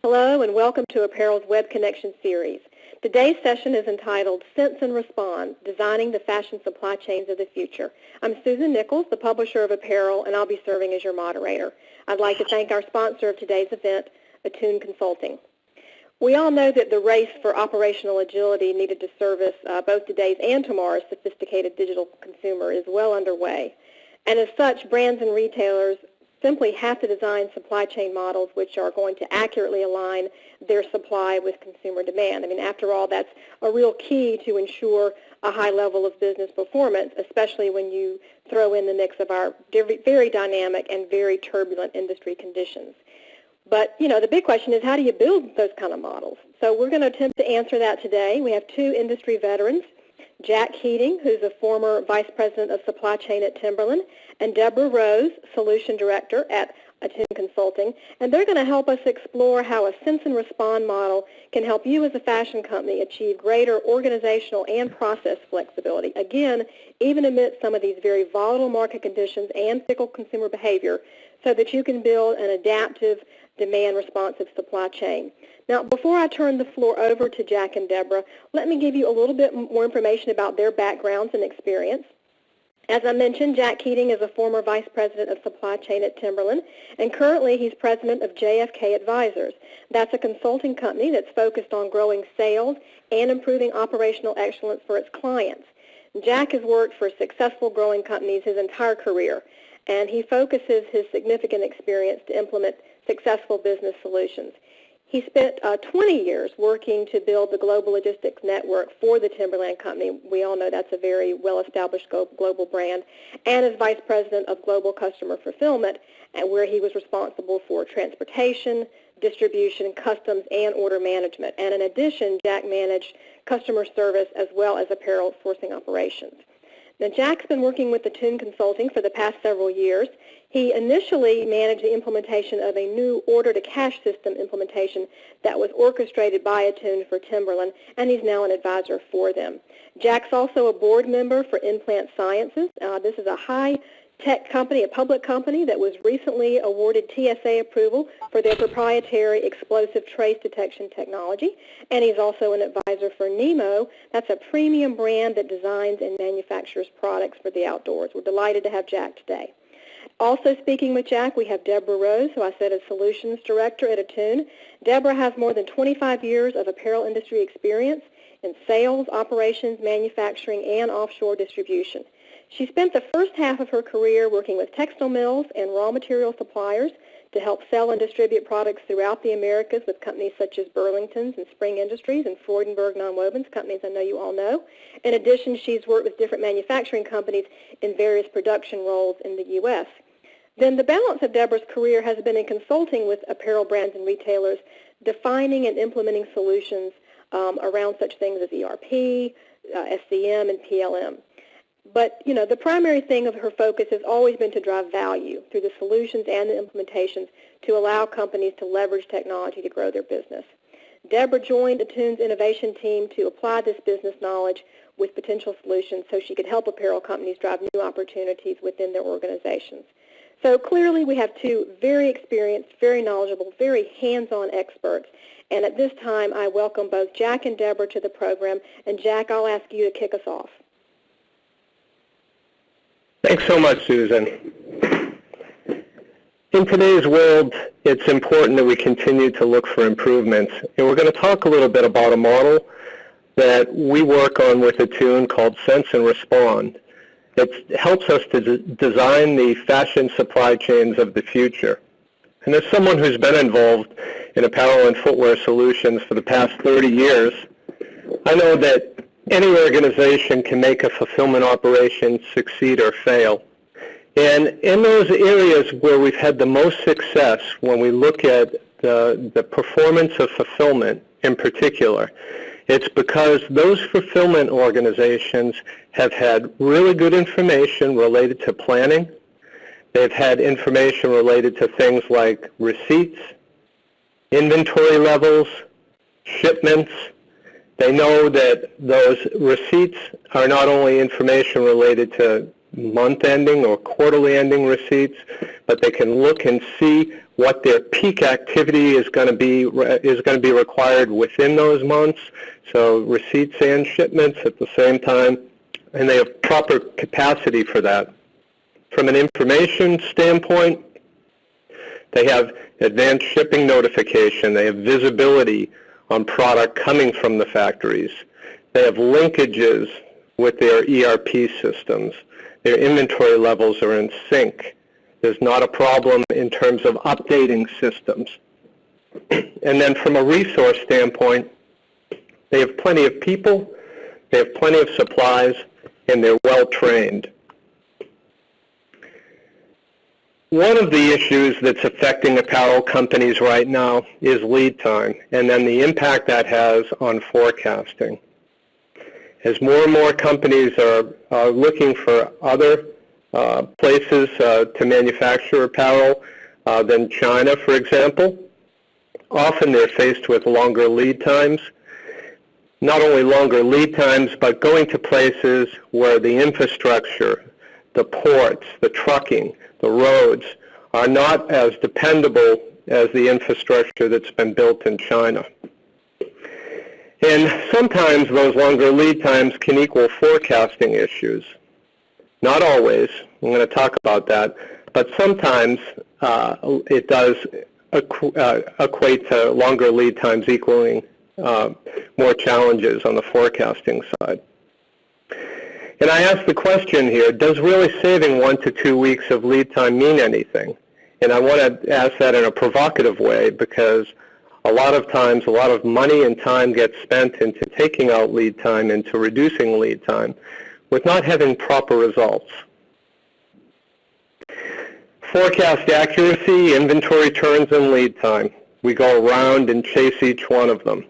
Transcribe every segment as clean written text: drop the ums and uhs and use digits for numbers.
Hello and welcome to Apparel's Web Connection series. Today's session is entitled Sense and Respond, Designing the Fashion Supply Chains of the Future. I'm Susan Nichols, the publisher of Apparel, and I'll be serving as your moderator. I'd like to thank our sponsor of today's event, Attune Consulting. We all know that the race for operational agility needed to service both today's and tomorrow's sophisticated digital consumer is well underway. And as such, brands and retailers simply have to design supply chain models which are going to accurately align their supply with consumer demand. I mean, after all, that's a real key to ensure a high level of business performance, especially when you throw in the mix of our very dynamic and very turbulent industry conditions. But, you know, the big question is, how do you build those kind of models? So we're going to attempt to answer that today. We have two industry veterans, Jack Keating, who's a former Vice President of Supply Chain at Timberland, and Deborah Rose, Solution Director at Attune Consulting, and they're going to help us explore how a sense and respond model can help you as a fashion company achieve greater organizational and process flexibility, again, even amidst some of these very volatile market conditions and fickle consumer behavior, so that you can build an adaptive, demand-responsive supply chain. Now, before I turn the floor over to Jack and Deborah, let me give you a little bit more information about their backgrounds and experience. As I mentioned, Jack Keating is a former Vice President of Supply Chain at Timberland, and currently he's President of JFK Advisors. That's a consulting company that's focused on growing sales and improving operational excellence for its clients. Jack has worked for successful growing companies his entire career, and he focuses his significant experience to implement successful business solutions. He spent 20 years working to build the global logistics network for the Timberland Company. We all know that's a very well-established global brand, and as Vice President of Global Customer Fulfillment, where he was responsible for transportation, distribution, customs, and order management. And in addition, Jack managed customer service as well as apparel sourcing operations. Now, Jack's been working with Attune Consulting for the past several years. He initially managed the implementation of a new order-to-cash system implementation that was orchestrated by Attune for Timberland, and he's now an advisor for them. Jack's also a board member for Implant Sciences. This is a high-tech company, a public company that was recently awarded TSA approval for their proprietary explosive trace detection technology, and he's also an advisor for Nemo. That's a premium brand that designs and manufactures products for the outdoors. We're delighted to have Jack today. Also speaking with Jack, we have Deborah Rose, who I said is Solutions Director at Attune. Deborah has more than 25 years of apparel industry experience in sales, operations, manufacturing, and offshore distribution. She spent the first half of her career working with textile mills and raw material suppliers to help sell and distribute products throughout the Americas with companies such as Burlington's and Spring Industries and Freudenberg Nonwovens, companies I know you all know. In addition, she's worked with different manufacturing companies in various production roles in the U.S. Then the balance of Deborah's career has been in consulting with apparel brands and retailers, defining and implementing solutions around such things as ERP, SCM, and PLM. But, you know, the primary thing of her focus has always been to drive value through the solutions and the implementations to allow companies to leverage technology to grow their business. Deborah joined Attune's innovation team to apply this business knowledge with potential solutions so she could help apparel companies drive new opportunities within their organizations. So clearly we have two very experienced, very knowledgeable, very hands-on experts. And at this time, I welcome both Jack and Deborah to the program. And Jack, I'll ask you to kick us off. Thanks so much, Susan. In today's world, it's important that we continue to look for improvements. And we're going to talk a little bit about a model that we work on with Attune called Sense and Respond. It helps us to design the fashion supply chains of the future. And as someone who's been involved in apparel and footwear solutions for the past 30 years, I know that any organization can make a fulfillment operation succeed or fail. And in those areas where we've had the most success, when we look at the performance of fulfillment in particular, it's because those fulfillment organizations have had really good information related to planning. They've had information related to things like receipts, inventory levels, shipments. They know that those receipts are not only information related to month-ending or quarterly-ending receipts, but they can look and see what their peak activity is going to be required within those months, so receipts and shipments at the same time, and they have proper capacity for that. From an information standpoint, they have advanced shipping notification, they have visibility on product coming from the factories, they have linkages with their ERP systems, their inventory levels are in sync. There's not a problem in terms of updating systems. And then from a resource standpoint, they have plenty of people, they have plenty of supplies, and they're well trained. One of the issues that's affecting apparel companies right now is lead time, and then the impact that has on forecasting. As more and more companies are looking for other places to manufacture apparel than China, for example, often they're faced with longer lead times. Not only longer lead times, but going to places where the infrastructure, the ports, the trucking, the roads are not as dependable as the infrastructure that's been built in China. And sometimes those longer lead times can equal forecasting issues. Not always. I'm going to talk about that. But sometimes it does equate to longer lead times equaling more challenges on the forecasting side. And I ask the question here, does really saving 1 to 2 weeks of lead time mean anything? And I want to ask that in a provocative way because a lot of times a lot of money and time gets spent into taking out lead time, into reducing lead time, with not having proper results. Forecast accuracy, inventory turns, and lead time. We go around and chase each one of them.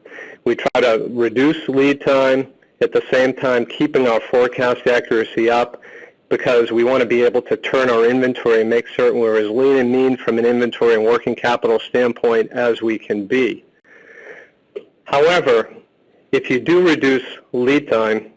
We try to reduce lead time, at the same time keeping our forecast accuracy up because we want to be able to turn our inventory and make certain we're as lean and mean from an inventory and working capital standpoint as we can be. However, if you do reduce lead time,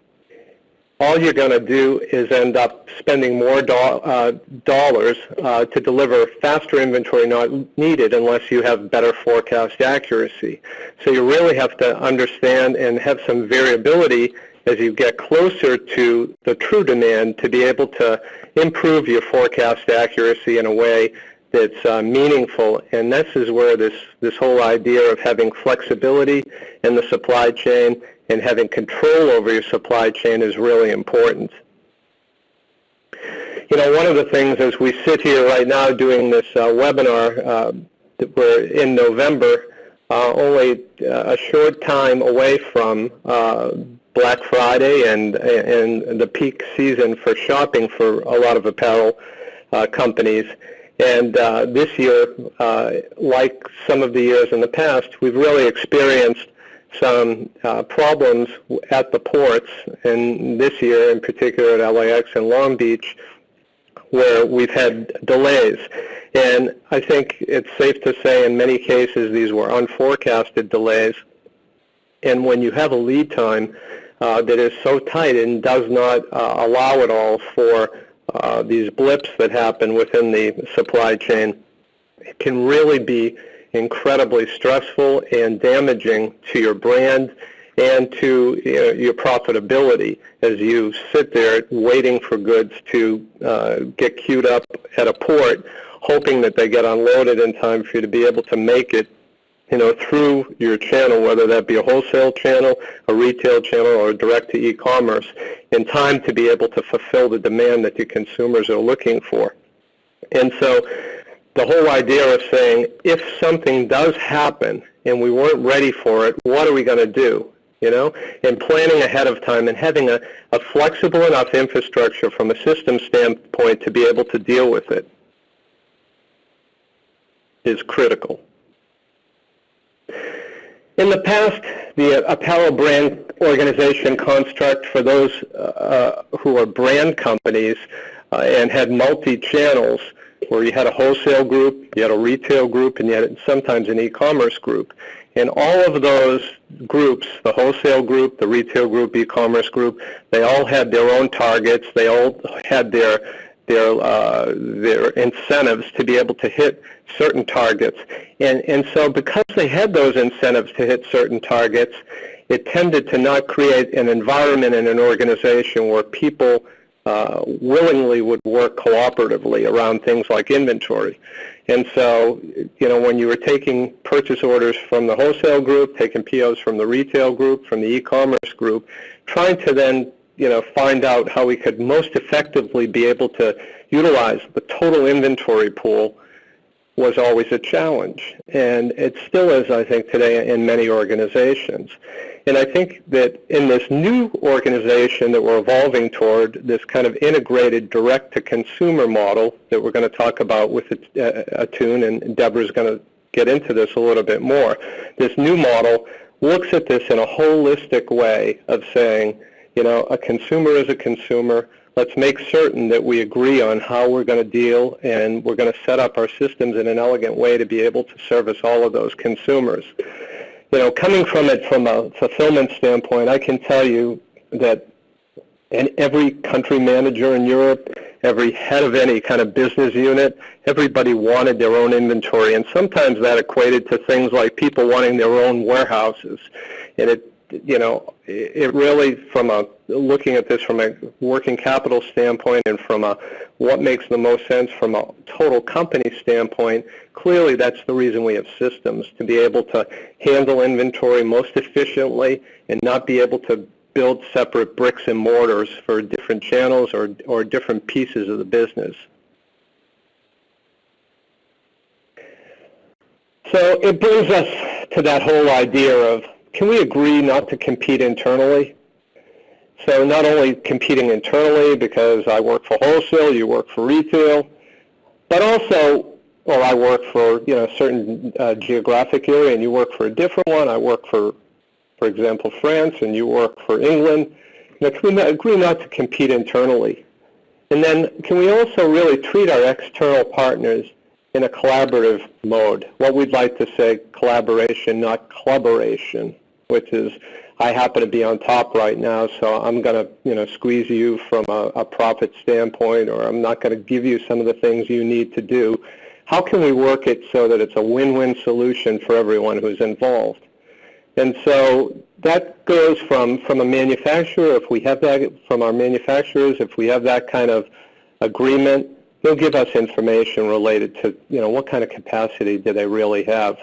all you're going to do is end up spending more dollars to deliver faster inventory not needed unless you have better forecast accuracy. So you really have to understand and have some variability as you get closer to the true demand to be able to improve your forecast accuracy in a way that's meaningful. And this is where this whole idea of having flexibility in the supply chain and having control over your supply chain is really important. You know, one of the things as we sit here right now doing this webinar, we're in November, only a short time away from Black Friday and the peak season for shopping for a lot of apparel companies. And this year, like some of the years in the past, we've really experienced some problems at the ports, and this year in particular at LAX and Long Beach, where we've had delays. And I think it's safe to say in many cases these were unforecasted delays. And when you have a lead time that is so tight and does not allow at all for these blips that happen within the supply chain, it can really be incredibly stressful and damaging to your brand and to your profitability as you sit there waiting for goods to get queued up at a port, hoping that they get unloaded in time for you to be able to make it, you know, through your channel, whether that be a wholesale channel, a retail channel, or direct to e-commerce, in time to be able to fulfill the demand that your consumers are looking for. And so the whole idea of saying, if something does happen and we weren't ready for it, what are we going to do? You know, and planning ahead of time and having a flexible enough infrastructure from a system standpoint to be able to deal with it is critical. In the past, the apparel brand organization construct for those who are brand companies and had multi-channels, where you had a wholesale group, you had a retail group, and you had sometimes an e-commerce group. And all of those groups, the wholesale group, the retail group, e-commerce group, they all had their own targets. They all had their incentives to be able to hit certain targets. And so because they had those incentives to hit certain targets, it tended to not create an environment in an organization where people willingly would work cooperatively around things like inventory. And so, when you were taking purchase orders from the wholesale group, taking POs from the retail group, from the e-commerce group, trying to then, find out how we could most effectively be able to utilize the total inventory pool was always a challenge. And it still is, I think, today in many organizations. And I think that in this new organization that we're evolving toward, this kind of integrated direct-to-consumer model that we're going to talk about with Attune, and Deborah's going to get into this a little bit more, this new model looks at this in a holistic way of saying, a consumer is a consumer. Let's make certain that we agree on how we're going to deal, and we're going to set up our systems in an elegant way to be able to service all of those consumers. Coming from it from a fulfillment standpoint, I can tell you that every country manager in Europe, every head of any kind of business unit, everybody wanted their own inventory, and sometimes that equated to things like people wanting their own warehouses. And it really, looking at this from a working capital standpoint and from a what makes the most sense from a total company standpoint, clearly that's the reason we have systems, to be able to handle inventory most efficiently and not be able to build separate bricks and mortars for different channels or different pieces of the business. So it brings us to that whole idea of, can we agree not to compete internally? So not only competing internally because I work for wholesale, you work for retail, but also, well, I work for a certain geographic area and you work for a different one. I work for example, France, and you work for England. Can we agree not to compete internally? And then can we also really treat our external partners in a collaborative mode? What we'd like to say, collaboration, not clubberation, which is, I happen to be on top right now, so I'm going to squeeze you from a profit standpoint, or I'm not going to give you some of the things you need to do. How can we work it so that it's a win-win solution for everyone who's involved? And so that goes from a manufacturer. If we have that from our manufacturers, if we have that kind of agreement, they'll give us information related to what kind of capacity do they really have.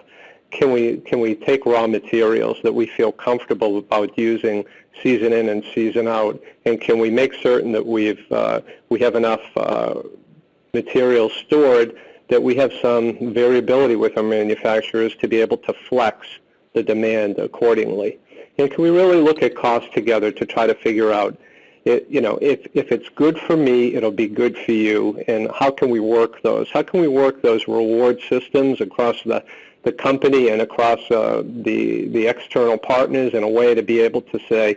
Can we take raw materials that we feel comfortable about using season in and season out, and can we make certain that we have enough materials stored that we have some variability with our manufacturers to be able to flex the demand accordingly? And can we really look at costs together to try to figure out, if it's good for me, it'll be good for you, and how can we work those? How can we work those reward systems across the company and across the external partners in a way to be able to say,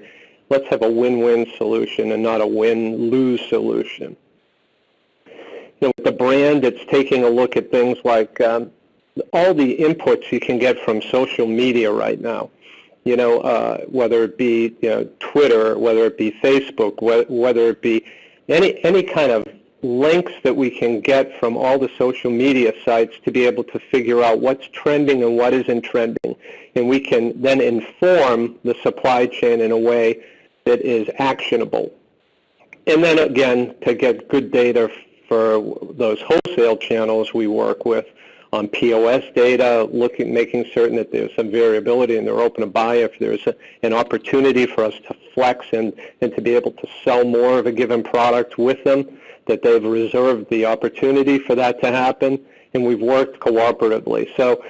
let's have a win-win solution and not a win-lose solution. With the brand, it's taking a look at things like all the inputs you can get from social media right now. Whether it be Twitter, whether it be Facebook, whether it be any kind of links that we can get from all the social media sites to be able to figure out what's trending and what isn't trending. And we can then inform the supply chain in a way that is actionable. And then again, to get good data for those wholesale channels we work with on POS data, making certain that there's some variability and they're open to buy if there's an opportunity for us to flex and to be able to sell more of a given product with them, that they've reserved the opportunity for that to happen, and we've worked cooperatively. So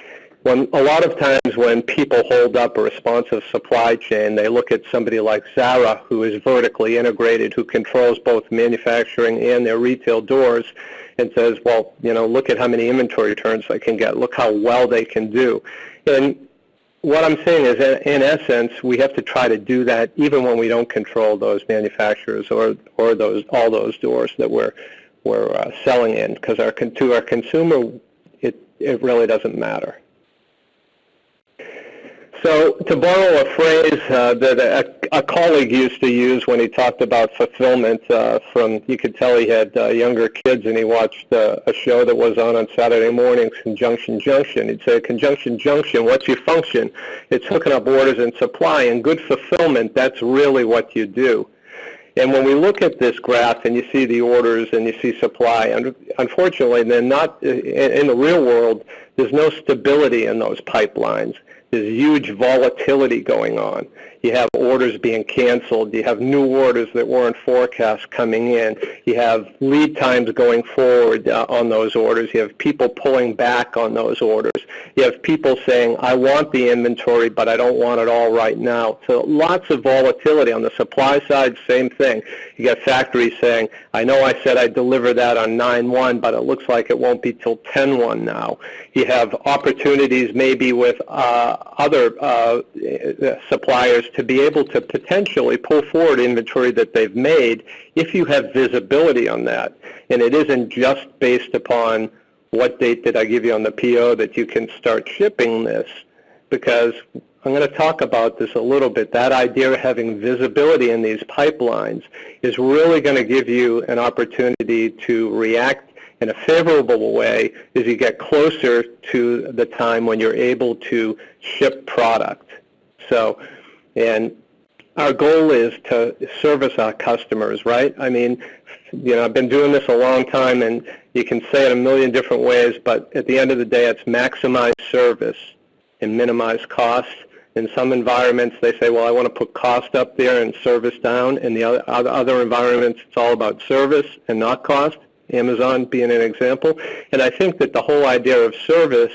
a lot of times when people hold up a responsive supply chain, they look at somebody like Zara, who is vertically integrated, who controls both manufacturing and their retail doors, and says, well, look at how many inventory turns they can get. Look how well they can do. And what I'm saying is, in essence, we have to try to do that even when we don't control those manufacturers or all those doors that we're selling in, because to our consumer, it really doesn't matter. So to borrow a phrase that a colleague used to use when he talked about fulfillment, you could tell he had younger kids and he watched a show that was on Saturday mornings, Conjunction Junction. He'd say, Conjunction Junction, what's your function? It's hooking up orders and supply, and good fulfillment, that's really what you do. And when we look at this graph and you see the orders and you see supply, unfortunately, they're not, in the real world, there's no stability in those pipelines. There's huge volatility going on. You have orders being canceled. You have new orders that weren't forecast coming in. You have lead times going forward on those orders. You have people pulling back on those orders. You have people saying, I want the inventory, but I don't want it all right now. So lots of volatility. On the supply side, same thing. You got factories saying, I know I said I'd deliver that on 9/1, but it looks like it won't be till 10/1 now. You have opportunities maybe with other suppliers to be able to potentially pull forward inventory that they've made if you have visibility on that. And it isn't just based upon what date did I give you on the PO that you can start shipping this, because I'm going to talk about this a little bit. That idea of having visibility in these pipelines is really going to give you an opportunity to react in a favorable way as you get closer to the time when you're able to ship product. So, and our goal is to service our customers, right? I mean, you know, I've been doing this a long time, and you can say it a million different ways, but at the end of the day, it's maximize service and minimize costs. In some environments, they say, well, I want to put cost up there and service down. In the other environments, it's all about service and not cost. Amazon being an example. And I think that the whole idea of service,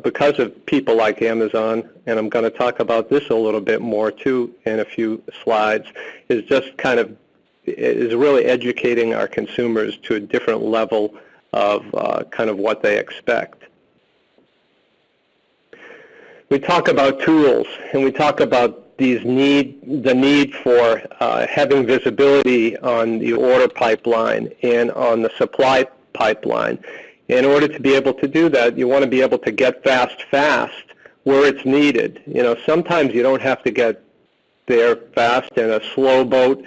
because of people like Amazon, and I'm going to talk about this a little bit more too in a few slides, is just kind of, is really educating our consumers to a different level of kind of what they expect. We talk about tools, and we talk about the need for having visibility on the order pipeline and on the supply pipeline. In order to be able to do that, you want to be able to get fast where it's needed. You know, sometimes you don't have to get there fast, and a slow boat,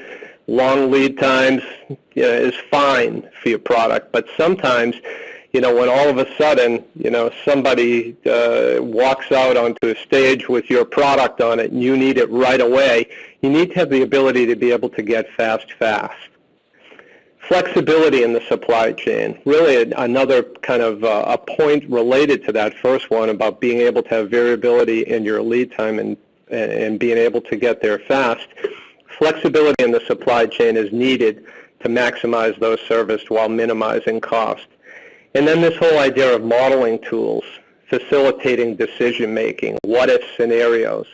long lead times, you know, is fine for your product. But sometimes, you know, when all of a sudden, you know, somebody walks out onto a stage with your product on it and you need it right away, you need to have the ability to be able to get fast. Flexibility in the supply chain, really another kind of a point related to that first one about being able to have variability in your lead time and being able to get there fast. Flexibility in the supply chain is needed to maximize those serviced while minimizing cost. And then this whole idea of modeling tools, facilitating decision-making, what-if scenarios.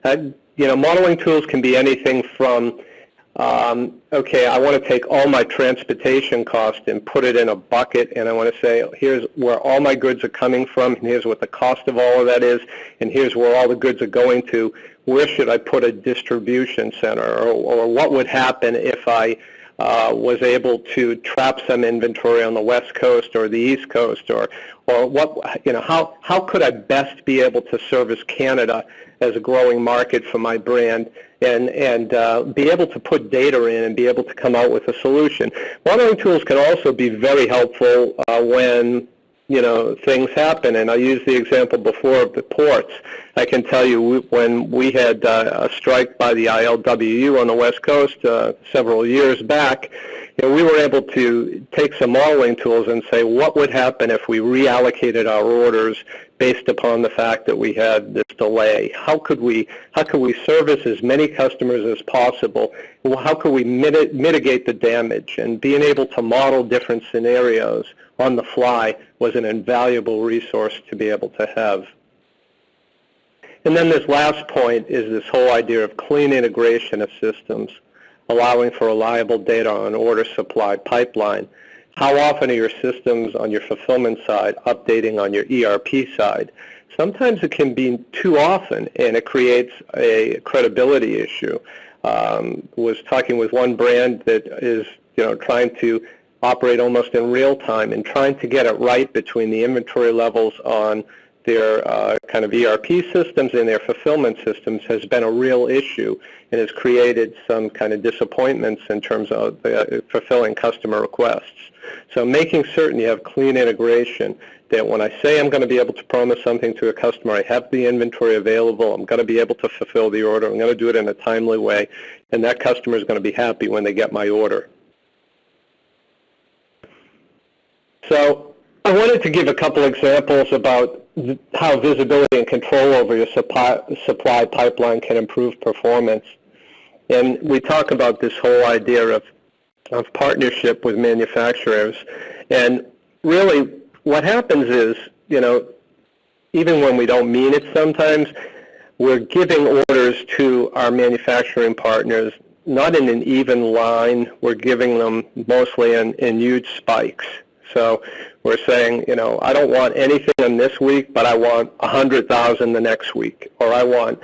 You know, modeling tools can be anything from, okay, I want to take all my transportation costs and put it in a bucket, and I want to say, here's where all my goods are coming from, and here's what the cost of all of that is, and here's where all the goods are going to. Where should I put a distribution center, or what would happen if I was able to trap some inventory on the West Coast or the East Coast, or what, you know, how could I best be able to service Canada as a growing market for my brand, and be able to put data in and be able to come out with a solution. Modeling tools can also be very helpful when, you know, things happen, and I used the example before of the ports. I can tell you when we had a strike by the ILWU on the West Coast several years back, you know, we were able to take some modeling tools and say, what would happen if we reallocated our orders based upon the fact that we had this delay? How could we service as many customers as possible? How could we mitigate the damage? And being able to model different scenarios on the fly was an invaluable resource to be able to have. And then this last point is this whole idea of clean integration of systems, allowing for reliable data on order supply pipeline. How often are your systems on your fulfillment side updating on your ERP side? Sometimes it can be too often, and it creates a credibility issue. Was talking with one brand that is, you know, trying to operate almost in real time and trying to get it right between the inventory levels on their kind of ERP systems and their fulfillment systems has been a real issue and has created some kind of disappointments in terms of fulfilling customer requests. So making certain you have clean integration, that when I say I'm going to be able to promise something to a customer, I have the inventory available, I'm going to be able to fulfill the order, I'm going to do it in a timely way, and that customer is going to be happy when they get my order. So I wanted to give a couple examples about how visibility and control over your supply pipeline can improve performance. And we talk about this whole idea of partnership with manufacturers. And really what happens is, you know, even when we don't mean it sometimes, we're giving orders to our manufacturing partners not in an even line. We're giving them mostly in huge spikes. So we're saying, you know, I don't want anything in this week, but I want 100,000 the next week, or I want,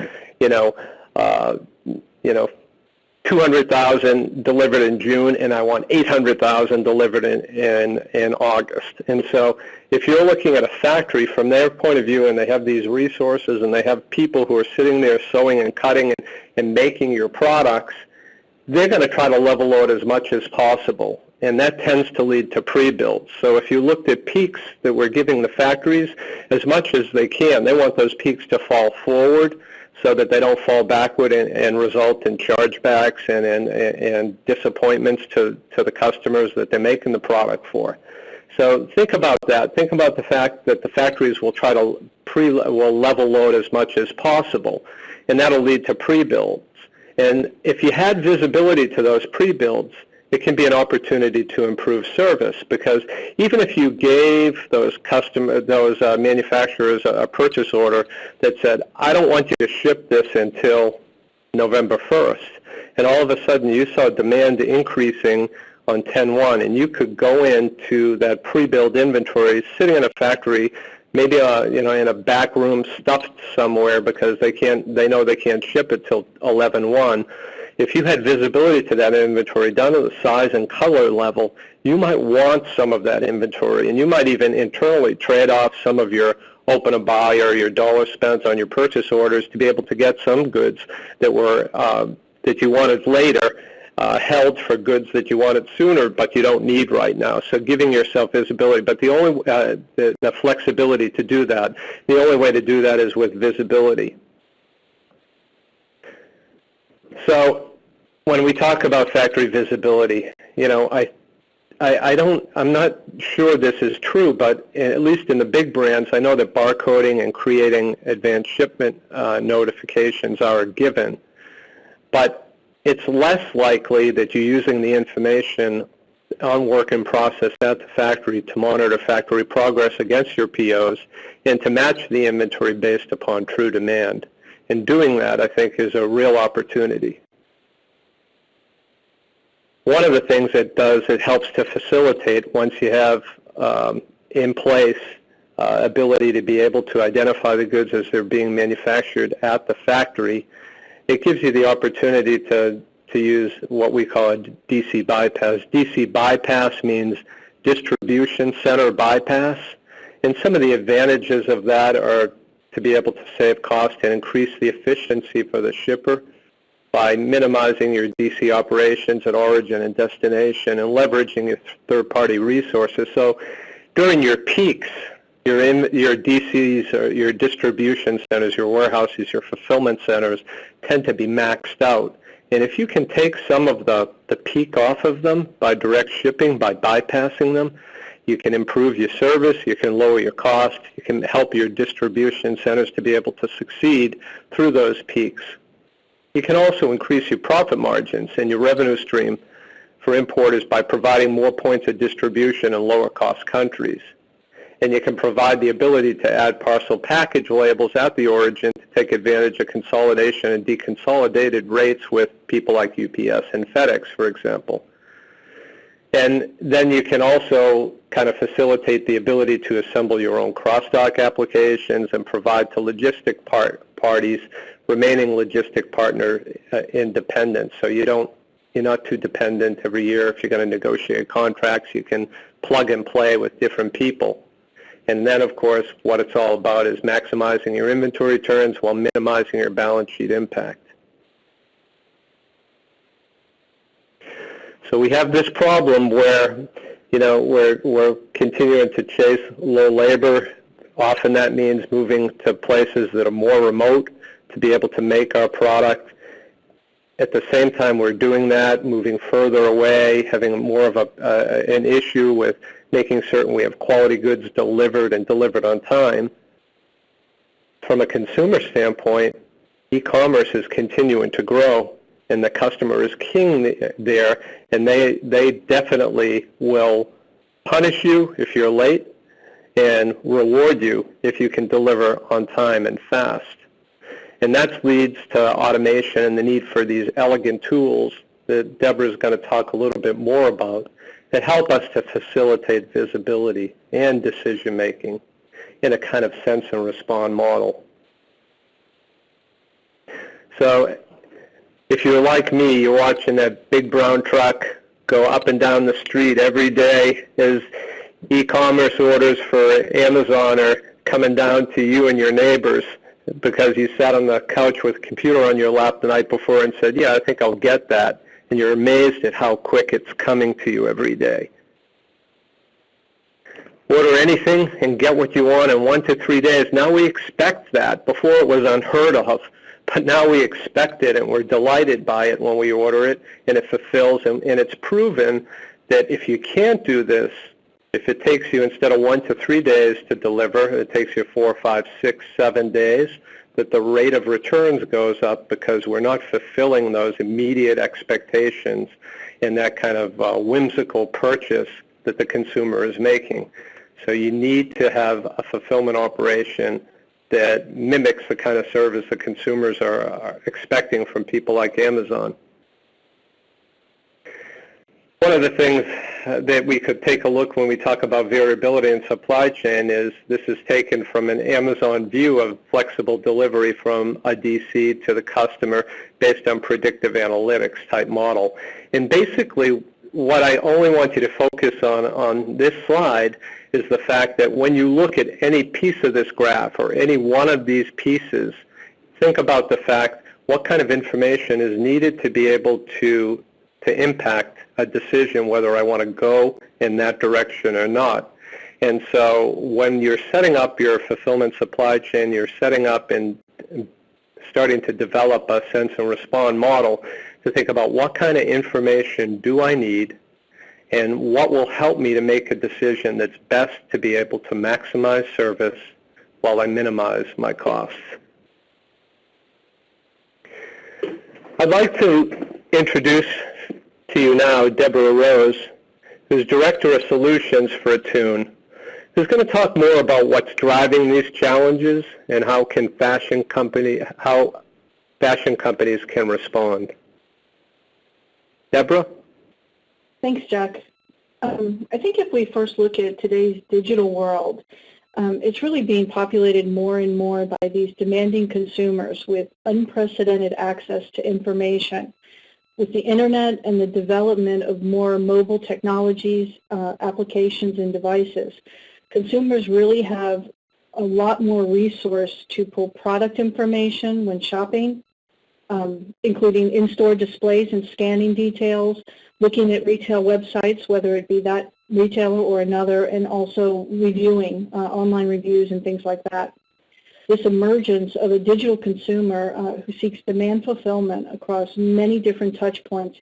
200,000 delivered in June, and I want 800,000 delivered in August. And so if you're looking at a factory from their point of view, and they have these resources, and they have people who are sitting there sewing and cutting and making your products, they're going to try to level load as much as possible. And that tends to lead to pre-builds. So if you looked at peaks that we're giving the factories, as much as they can, they want those peaks to fall forward so that they don't fall backward and result in chargebacks and disappointments to the customers that they're making the product for. So think about that. Think about the fact that the factories will try to will level load as much as possible, and that'll lead to pre-builds. And if you had visibility to those pre-builds, it can be an opportunity to improve service, because even if you gave those manufacturers a purchase order that said, I don't want you to ship this until November 1st, and all of a sudden you saw demand increasing on 10/1, and you could go into that pre-build inventory sitting in a factory, maybe in a back room stuffed somewhere because they know they can't ship it till 11/1. If you had visibility to that inventory down to the size and color level, you might want some of that inventory, and you might even internally trade off some of your open to buy or your dollar spent on your purchase orders to be able to get some goods that were that you wanted later, held for goods that you wanted sooner but you don't need right now. So giving yourself visibility, but the only the flexibility to do that, the only way to do that is with visibility. So when we talk about factory visibility, I'm not sure this is true, but at least in the big brands, I know that barcoding and creating advanced shipment notifications are a given, but it's less likely that you're using the information on work in process at the factory to monitor factory progress against your POs and to match the inventory based upon true demand. And doing that, I think, is a real opportunity. One of the things it does, it helps to facilitate, once you have in place ability to be able to identify the goods as they're being manufactured at the factory, it gives you the opportunity to use what we call a DC bypass. DC bypass means distribution center bypass, and some of the advantages of that are to be able to save cost and increase the efficiency for the shipper by minimizing your DC operations at origin and destination and leveraging your third-party resources. So during your peaks, your DCs, or your distribution centers, your warehouses, your fulfillment centers tend to be maxed out. And if you can take some of the peak off of them by direct shipping, by bypassing them, you can improve your service, you can lower your cost, you can help your distribution centers to be able to succeed through those peaks. You can also increase your profit margins and your revenue stream for importers by providing more points of distribution in lower cost countries. And you can provide the ability to add parcel package labels at the origin to take advantage of consolidation and deconsolidated rates with people like UPS and FedEx, for example. And then you can also kind of facilitate the ability to assemble your own cross-dock applications and provide to logistic parties remaining logistic partner independent. So you're not too dependent every year. If you're going to negotiate contracts, you can plug and play with different people. And then, of course, what it's all about is maximizing your inventory turns while minimizing your balance sheet impact. So we have this problem where, we're continuing to chase low labor. Often that means moving to places that are more remote to be able to make our product. At the same time we're doing that, moving further away, having more of an issue with making certain we have quality goods delivered and delivered on time. From a consumer standpoint, e-commerce is continuing to grow, and the customer is king there, and they definitely will punish you if you're late and reward you if you can deliver on time and fast. And that leads to automation and the need for these elegant tools that Deborah's going to talk a little bit more about that help us to facilitate visibility and decision making in a kind of sense and respond model. So if you're like me, you're watching that big brown truck go up and down the street every day as e-commerce orders for Amazon are coming down to you and your neighbors because you sat on the couch with a computer on your lap the night before and said, yeah, I think I'll get that. And you're amazed at how quick it's coming to you every day. Order anything and get what you want in 1 to 3 days. Now we expect that. Before it was unheard of, but now we expect it, and we're delighted by it when we order it, and it fulfills. And it's proven that if you can't do this, if it takes you, instead of 1 to 3 days to deliver, it takes you 4, 5, 6, 7 days, that the rate of returns goes up because we're not fulfilling those immediate expectations in that kind of whimsical purchase that the consumer is making. So you need to have a fulfillment operation that mimics the kind of service the consumers are expecting from people like Amazon. One of the things that we could take a look when we talk about variability in supply chain is this is taken from an Amazon view of flexible delivery from a DC to the customer based on predictive analytics type model. And basically what I only want you to focus on this slide is the fact that when you look at any piece of this graph or any one of these pieces, think about the fact what kind of information is needed to be able to impact a decision whether I want to go in that direction or not. And so when you're setting up your fulfillment supply chain, you're setting up and starting to develop a sense and respond model to think about what kind of information do I need and what will help me to make a decision that's best to be able to maximize service while I minimize my costs. I'd like to introduce to you now Deborah Rose, who's Director of Solutions for Attune, who's going to talk more about what's driving these challenges and how fashion companies can respond. Deborah? Thanks, Jack. I think if we first look at today's digital world, it's really being populated more and more by these demanding consumers with unprecedented access to information. With the internet and the development of more mobile technologies, applications, and devices, consumers really have a lot more resource to pull product information when shopping, including in-store displays and scanning details, looking at retail websites, whether it be that retailer or another, and also reviewing online reviews and things like that. This emergence of a digital consumer who seeks demand fulfillment across many different touch points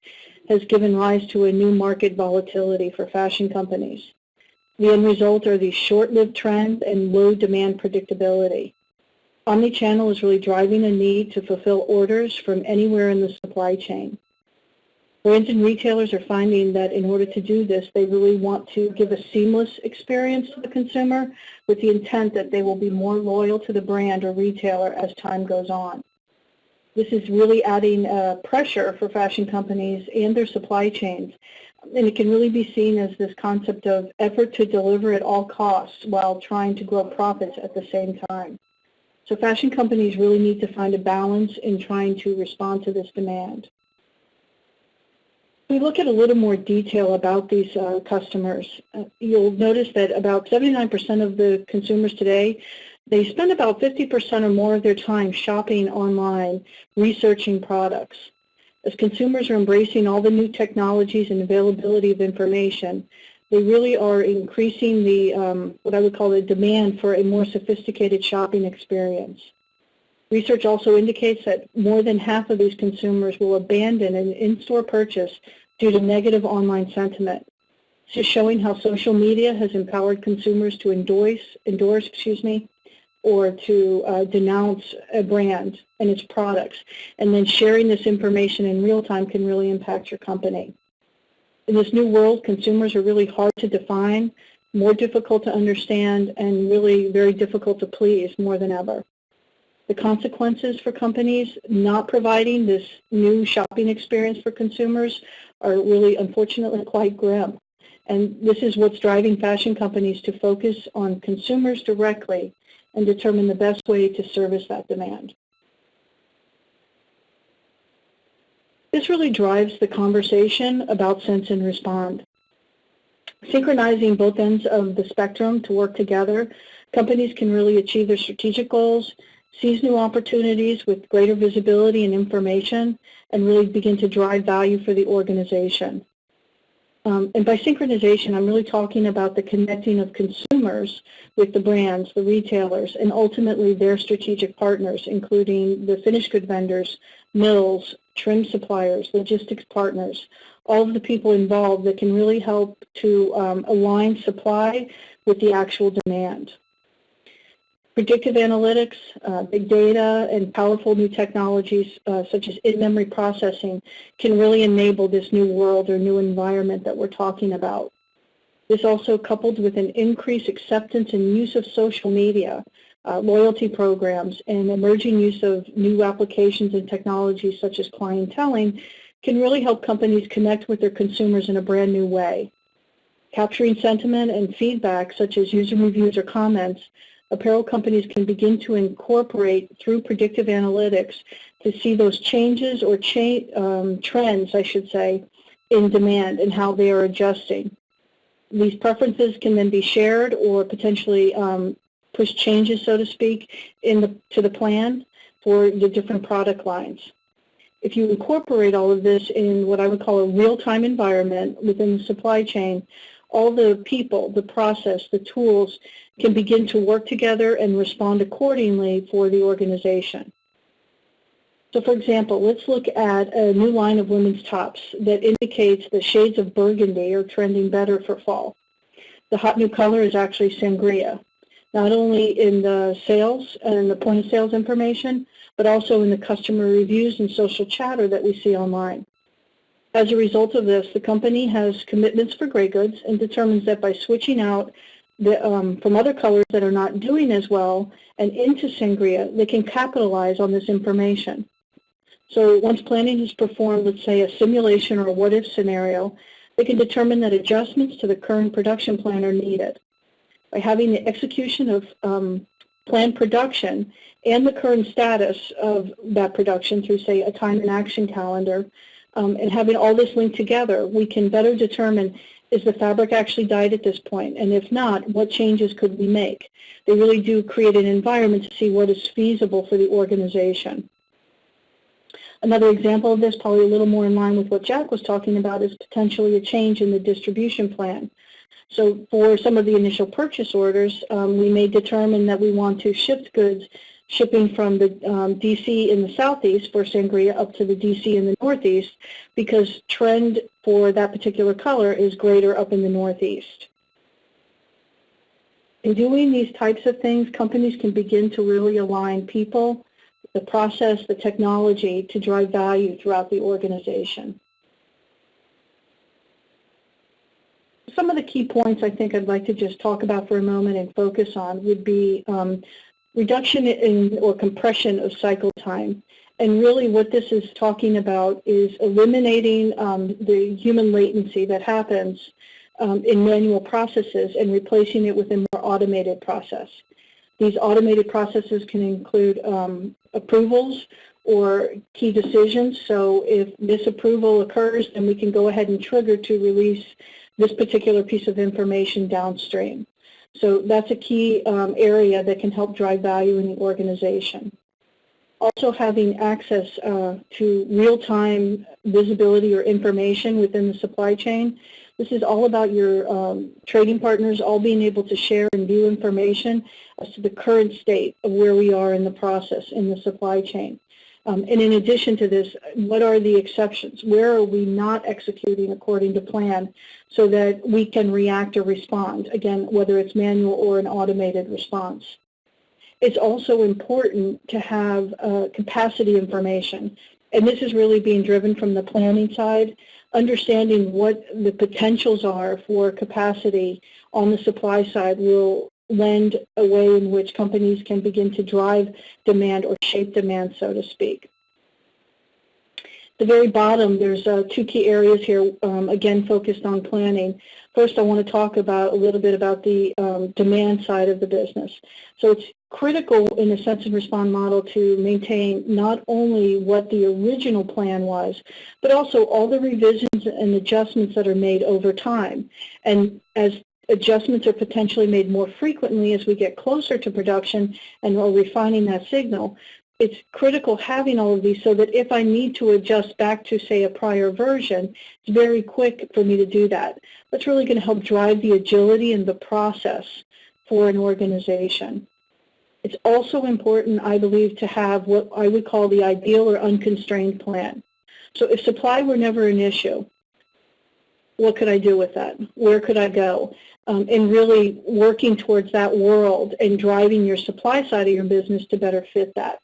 has given rise to a new market volatility for fashion companies. The end result are these short-lived trends and low demand predictability. Omnichannel is really driving a need to fulfill orders from anywhere in the supply chain. Brands and retailers are finding that in order to do this, they really want to give a seamless experience to the consumer with the intent that they will be more loyal to the brand or retailer as time goes on. This is really adding pressure for fashion companies and their supply chains, and it can really be seen as this concept of effort to deliver at all costs while trying to grow profits at the same time. So fashion companies really need to find a balance in trying to respond to this demand. we look at a little more detail about these customers, you'll notice that about 79% of the consumers today, they spend about 50% or more of their time shopping online, researching products. As consumers are embracing all the new technologies and availability of information, they really are increasing the, what I would call the demand for a more sophisticated shopping experience. Research also indicates that more than half of these consumers will abandon an in-store purchase due to negative online sentiment. This is showing how social media has empowered consumers to endorse, or to denounce a brand and its products. And then sharing this information in real time can really impact your company. In this new world, consumers are really hard to define, more difficult to understand, and really very difficult to please more than ever. The consequences for companies not providing this new shopping experience for consumers are really, unfortunately, quite grim. And this is what's driving fashion companies to focus on consumers directly and determine the best way to service that demand. This really drives the conversation about sense and respond. Synchronizing both ends of the spectrum to work together, companies can really achieve their strategic goals, seize new opportunities with greater visibility and information, and really begin to drive value for the organization. And by synchronization, I'm really talking about the connecting of consumers with the brands, the retailers, and ultimately their strategic partners, including the finished good vendors, mills, trim suppliers, logistics partners, all of the people involved that can really help to align supply with the actual demand. Predictive analytics, big data, and powerful new technologies such as in-memory processing can really enable this new world or new environment that we're talking about. This also coupled with an increased acceptance and use of social media, loyalty programs, and emerging use of new applications and technologies such as clienteling can really help companies connect with their consumers in a brand new way. Capturing sentiment and feedback such as user reviews or comments, apparel companies can begin to incorporate through predictive analytics to see those changes or trends, I should say, in demand and how they are adjusting. These preferences can then be shared or potentially push changes, so to speak, to the plan for the different product lines. If you incorporate all of this in what I would call a real-time environment within the supply chain, all the people, the process, the tools can begin to work together and respond accordingly for the organization. So for example, let's look at a new line of women's tops that indicates the shades of burgundy are trending better for fall. The hot new color is actually sangria, not only in the sales and the point of sales information, but also in the customer reviews and social chatter that we see online. As a result of this, the company has commitments for gray goods and determines that by switching out from other colors that are not doing as well and into sangria, they can capitalize on this information. So once planning is performed, let's say a simulation or a what-if scenario, they can determine that adjustments to the current production plan are needed. By having the execution of planned production and the current status of that production through, say, a time and action calendar, and having all this linked together, we can better determine, is the fabric actually dyed at this point? And if not, what changes could we make? They really do create an environment to see what is feasible for the organization. Another example of this, probably a little more in line with what Jack was talking about, is potentially a change in the distribution plan. So for some of the initial purchase orders, we may determine that we want to shift goods shipping from the DC in the southeast for sangria up to the DC in the northeast because trend for that particular color is greater up in the northeast. In doing these types of things, companies can begin to really align people, the process, the technology to drive value throughout the organization. Some of the key points I think I'd like to just talk about for a moment and focus on would be reduction in or compression of cycle time. And really what this is talking about is eliminating the human latency that happens in manual processes and replacing it with a more automated process. These automated processes can include approvals or key decisions. So if disapproval occurs, then we can go ahead and trigger to release this particular piece of information downstream. So that's a key area that can help drive value in the organization. Also having access to real-time visibility or information within the supply chain. This is all about your trading partners all being able to share and view information as to the current state of where we are in the process in the supply chain. And in addition to this, what are the exceptions? Where are we not executing according to plan so that we can react or respond, again, whether it's manual or an automated response. It's also important to have capacity information, and this is really being driven from the planning side, understanding what the potentials are for capacity on the supply side will lend a way in which companies can begin to drive demand or shape demand, so to speak. At the very bottom, there's two key areas here, again, focused on planning. First, I want to talk about a little bit about the demand side of the business. So it's critical in the sense and respond model to maintain not only what the original plan was, but also all the revisions and adjustments that are made over time. And as adjustments are potentially made more frequently as we get closer to production and we're refining that signal, it's critical having all of these so that if I need to adjust back to, say, a prior version, it's very quick for me to do that. That's really going to help drive the agility and the process for an organization. It's also important, I believe, to have what I would call the ideal or unconstrained plan. So if supply were never an issue, what could I do with that? Where could I go? And really working towards that world and driving your supply side of your business to better fit that.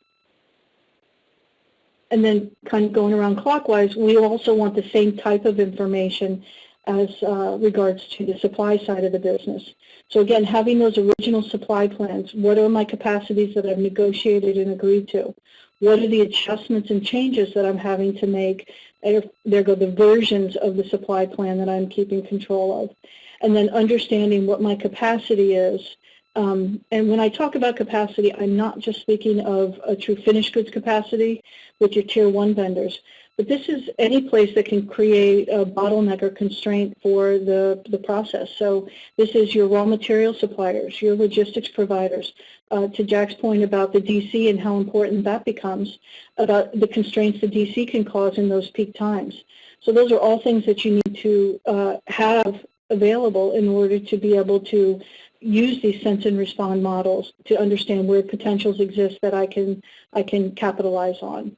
And then kind of going around clockwise, we also want the same type of information as regards to the supply side of the business. So again, having those original supply plans, what are my capacities that I've negotiated and agreed to? What are the adjustments and changes that I'm having to make? There go the versions of the supply plan that I'm keeping control of. And then understanding what my capacity is. And when I talk about capacity, I'm not just speaking of a true finished goods capacity with your tier 1 vendors, but this is any place that can create a bottleneck or constraint for the process. So this is your raw material suppliers, your logistics providers. To Jack's point about the DC and how important that becomes, about the constraints the DC can cause in those peak times. So those are all things that you need to have available in order to be able to use these sense and respond models to understand where potentials exist that I can capitalize on.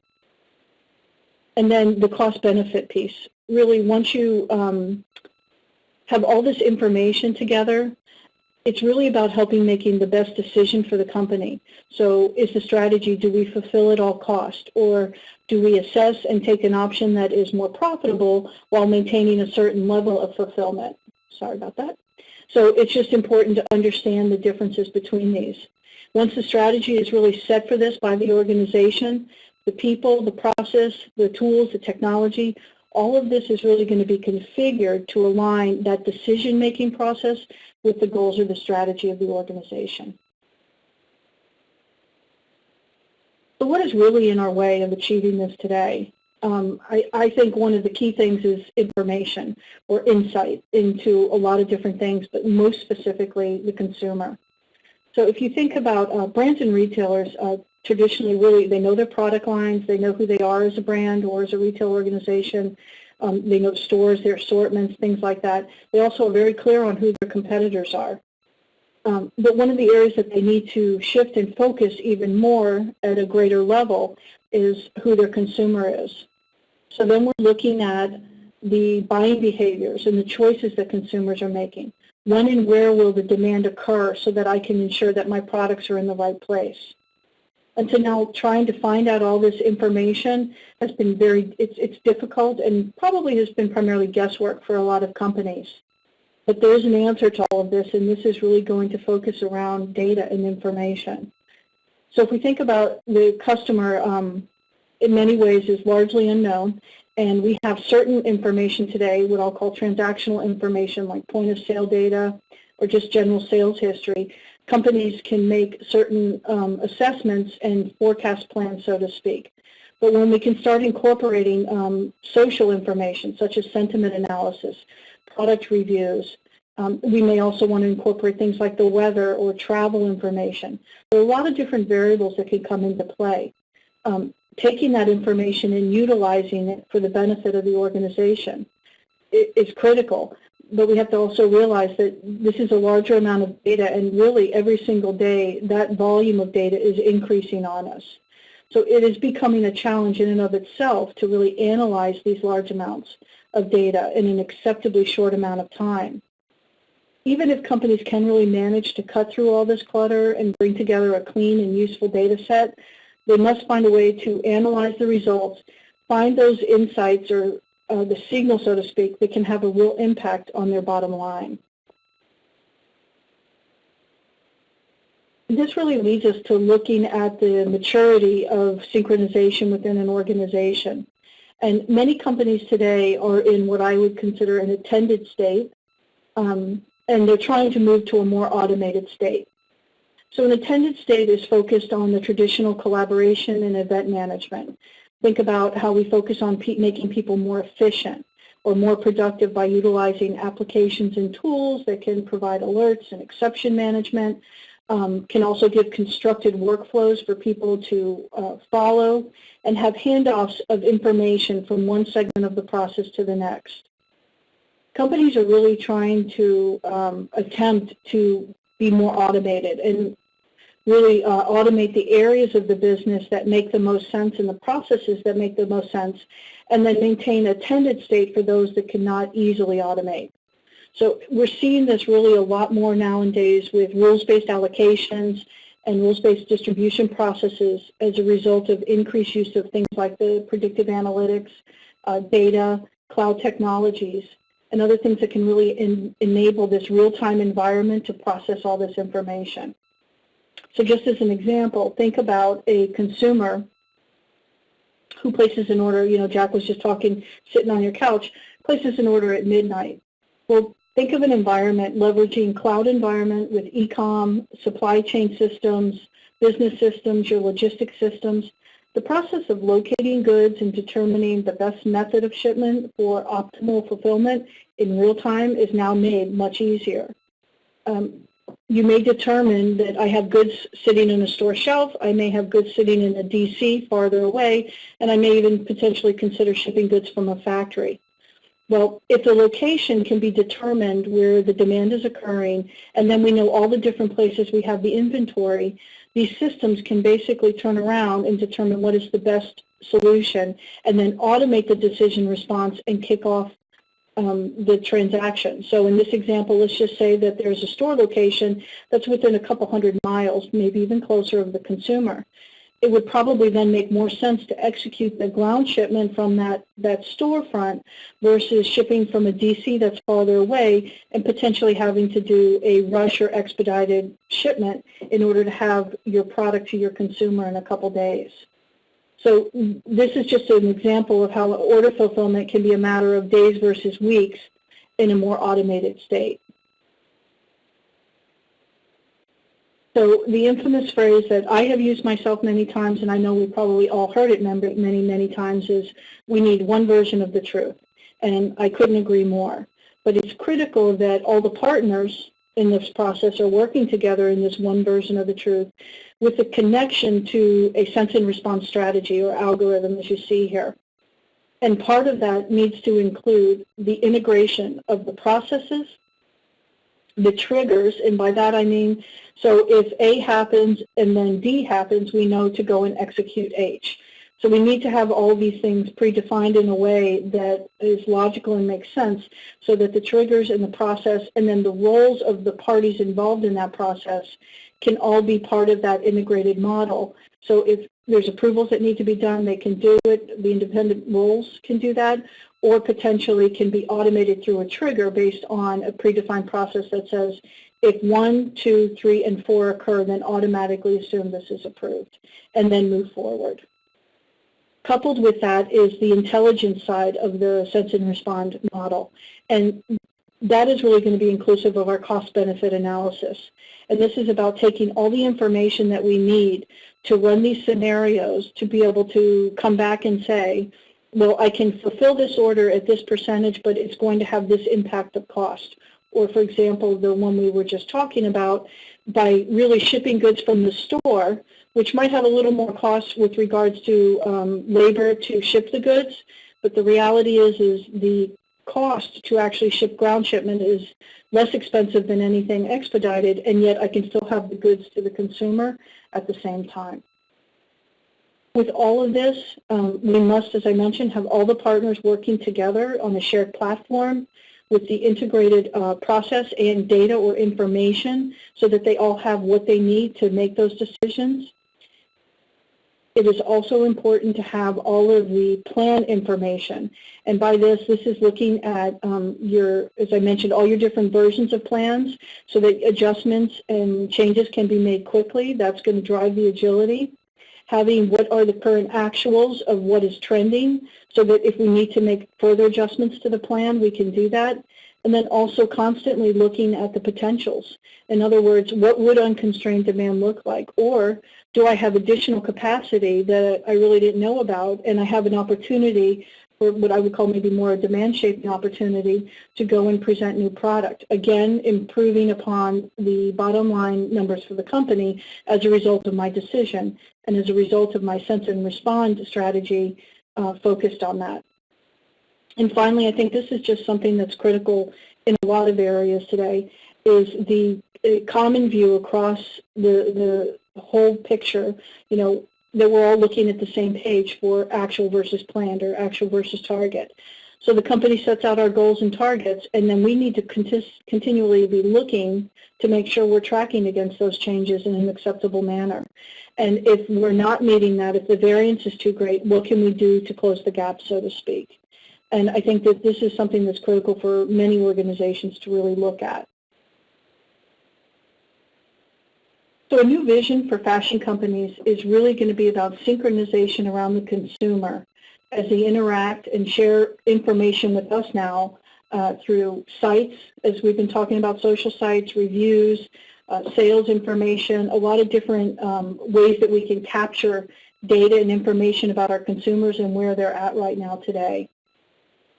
And then the cost-benefit piece. Really, once you have all this information together, it's really about helping making the best decision for the company. So is the strategy, do we fulfill at all cost, or do we assess and take an option that is more profitable while maintaining a certain level of fulfillment? Sorry about that. So it's just important to understand the differences between these. Once the strategy is really set for this by the organization, the people, the process, the tools, the technology, all of this is really going to be configured to align that decision-making process with the goals or the strategy of the organization. So what is really in our way of achieving this today? I think one of the key things is information or insight into a lot of different things, but most specifically the consumer. So if you think about brands and retailers, traditionally really they know their product lines, they know who they are as a brand or as a retail organization, they know stores, their assortments, things like that. They also are very clear on who their competitors are. But one of the areas that they need to shift and focus even more at a greater level is who their consumer is. So then we're looking at the buying behaviors and the choices that consumers are making. When and where will the demand occur so that I can ensure that my products are in the right place? And so now trying to find out all this information has been it's difficult and probably has been primarily guesswork for a lot of companies. But there's an answer to all of this, and this is really going to focus around data and information. So if we think about the customer, in many ways is largely unknown, and we have certain information today, what I'll call transactional information like point of sale data or just general sales history, companies can make certain assessments and forecast plans, so to speak. But when we can start incorporating social information, such as sentiment analysis, product reviews, we may also want to incorporate things like the weather or travel information. There are a lot of different variables that can come into play. Taking that information and utilizing it for the benefit of the organization is critical. But we have to also realize that this is a larger amount of data, and really every single day that volume of data is increasing on us. So it is becoming a challenge in and of itself to really analyze these large amounts of data in an acceptably short amount of time. Even if companies can really manage to cut through all this clutter and bring together a clean and useful data set, they must find a way to analyze the results, find those insights or the signal, so to speak, that can have a real impact on their bottom line. This really leads us to looking at the maturity of synchronization within an organization. And many companies today are in what I would consider an attended state, and they're trying to move to a more automated state. So an attended state is focused on the traditional collaboration and event management. Think about how we focus on making people more efficient or more productive by utilizing applications and tools that can provide alerts and exception management, can also give constructed workflows for people to follow, and have handoffs of information from one segment of the process to the next. Companies are really trying to attempt to be more automated and really automate the areas of the business that make the most sense and the processes that make the most sense, and then maintain a attended state for those that cannot easily automate. So we're seeing this really a lot more nowadays with rules-based allocations and rules-based distribution processes as a result of increased use of things like the predictive analytics, data, cloud technologies, and other things that can really enable this real-time environment to process all this information. So just as an example, think about a consumer who places an order, Jack was just talking, sitting on your couch, places an order at midnight. Well, think of an environment leveraging cloud environment with e-com, supply chain systems, business systems, your logistics systems. The process of locating goods and determining the best method of shipment for optimal fulfillment in real time is now made much easier. You may determine that I have goods sitting in a store shelf, I may have goods sitting in a DC farther away, and I may even potentially consider shipping goods from a factory. Well, if the location can be determined where the demand is occurring, and then we know all the different places we have the inventory, these systems can basically turn around and determine what is the best solution, and then automate the decision response and kick off the transaction. So in this example, let's just say that there's a store location that's within a couple hundred miles, maybe even closer, of the consumer. It would probably then make more sense to execute the ground shipment from that storefront versus shipping from a DC that's farther away and potentially having to do a rush or expedited shipment in order to have your product to your consumer in a couple days. So this is just an example of how order fulfillment can be a matter of days versus weeks in a more automated state. So the infamous phrase that I have used myself many times, and I know we probably all heard it many, many times, is we need one version of the truth. And I couldn't agree more. But it's critical that all the partners in this process are working together in this one version of the truth with a connection to a sense and response strategy or algorithm, as you see here. And part of that needs to include the integration of the processes, the triggers, and by that I mean, so if A happens and then D happens, we know to go and execute H. So we need to have all these things predefined in a way that is logical and makes sense so that the triggers in the process and then the roles of the parties involved in that process can all be part of that integrated model. So if there's approvals that need to be done, they can do it. The independent roles can do that, or potentially can be automated through a trigger based on a predefined process that says if 1, 2, 3, and 4 occur, then automatically assume this is approved, and then move forward. Coupled with that is the intelligence side of the sense and respond model. And that is really going to be inclusive of our cost-benefit analysis. And this is about taking all the information that we need to run these scenarios to be able to come back and say, well, I can fulfill this order at this percentage, but it's going to have this impact of cost. Or, for example, the one we were just talking about, by really shipping goods from the store, which might have a little more cost with regards to labor to ship the goods, but the reality is the cost to actually ship ground shipment is less expensive than anything expedited, and yet I can still have the goods to the consumer at the same time. With all of this, we must, as I mentioned, have all the partners working together on a shared platform with the integrated process and data or information so that they all have what they need to make those decisions. It is also important to have all of the plan information. And by this is looking at as I mentioned, all your different versions of plans so that adjustments and changes can be made quickly. That's going to drive the agility. Having what are the current actuals of what is trending so that if we need to make further adjustments to the plan, we can do that. And then also constantly looking at the potentials. In other words, what would unconstrained demand look like? Or do I have additional capacity that I really didn't know about, and I have an opportunity for what I would call maybe more a demand shaping opportunity to go and present new product. Again, improving upon the bottom line numbers for the company as a result of my decision and as a result of my sense and respond strategy focused on that. And finally, I think this is just something that's critical in a lot of areas today, is the common view across the whole picture, that we're all looking at the same page for actual versus planned or actual versus target. So the company sets out our goals and targets, and then we need to continually be looking to make sure we're tracking against those changes in an acceptable manner. And if we're not meeting that, if the variance is too great, what can we do to close the gap, so to speak? And I think that this is something that's critical for many organizations to really look at. So a new vision for fashion companies is really going to be about synchronization around the consumer as they interact and share information with us now through sites, as we've been talking about, social sites, reviews, sales information, a lot of different ways that we can capture data and information about our consumers and where they're at right now today.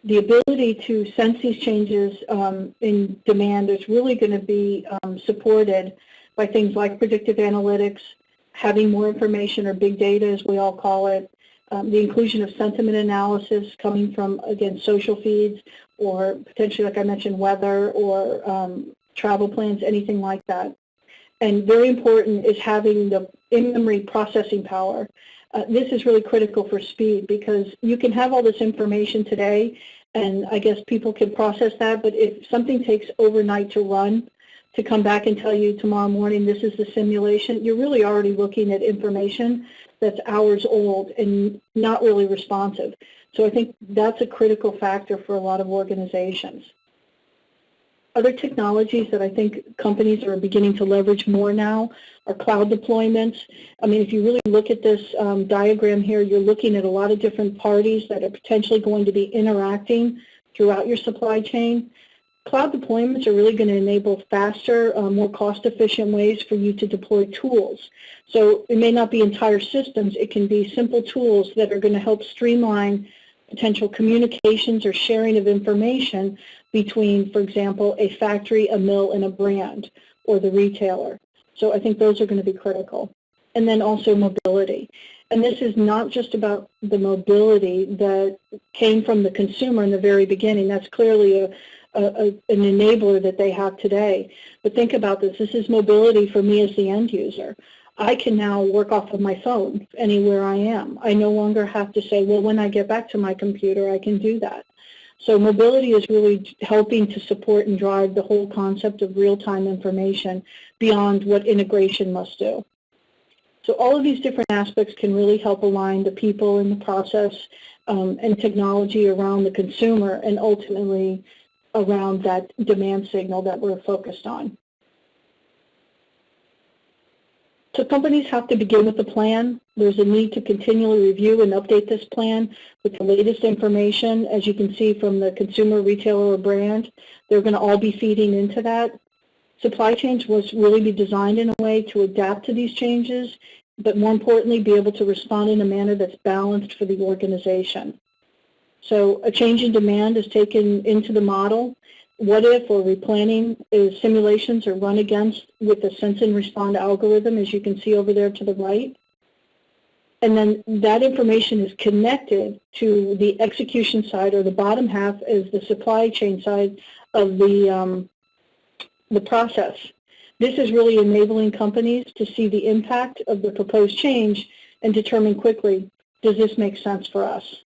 The ability to sense these changes in demand is really going to be supported by things like predictive analytics, having more information or big data, as we all call it, the inclusion of sentiment analysis coming from, again, social feeds or potentially, like I mentioned, weather or travel plans, anything like that. And very important is having the in-memory processing power. This is really critical for speed because you can have all this information today and I guess people can process that, but if something takes overnight to run, to come back and tell you tomorrow morning this is the simulation, you're really already looking at information that's hours old and not really responsive. So I think that's a critical factor for a lot of organizations. Other technologies that I think companies are beginning to leverage more now are cloud deployments. I mean, if you really look at this diagram here, you're looking at a lot of different parties that are potentially going to be interacting throughout your supply chain. Cloud deployments are really going to enable faster, more cost-efficient ways for you to deploy tools. So it may not be entire systems. It can be simple tools that are going to help streamline potential communications or sharing of information between, for example, a factory, a mill, and a brand, or the retailer. So I think those are going to be critical. And then also mobility. And this is not just about the mobility that came from the consumer in the very beginning. That's clearly an enabler that they have today. But think about this. This is mobility for me as the end user. I can now work off of my phone anywhere I am. I no longer have to say, well, when I get back to my computer, I can do that. So mobility is really helping to support and drive the whole concept of real-time information beyond what integration must do. So all of these different aspects can really help align the people in the process and technology around the consumer and ultimately around that demand signal that we're focused on. So companies have to begin with a plan. There's a need to continually review and update this plan with the latest information. As you can see from the consumer, retailer, or brand, they're going to all be feeding into that. Supply chains must really be designed in a way to adapt to these changes, but more importantly, be able to respond in a manner that's balanced for the organization. So a change in demand is taken into the model. What if or replanning is simulations are run against with the sense and respond algorithm, as you can see over there to the right. And then that information is connected to the execution side, or the bottom half is the supply chain side of the process. This is really enabling companies to see the impact of the proposed change and determine quickly, does this make sense for us?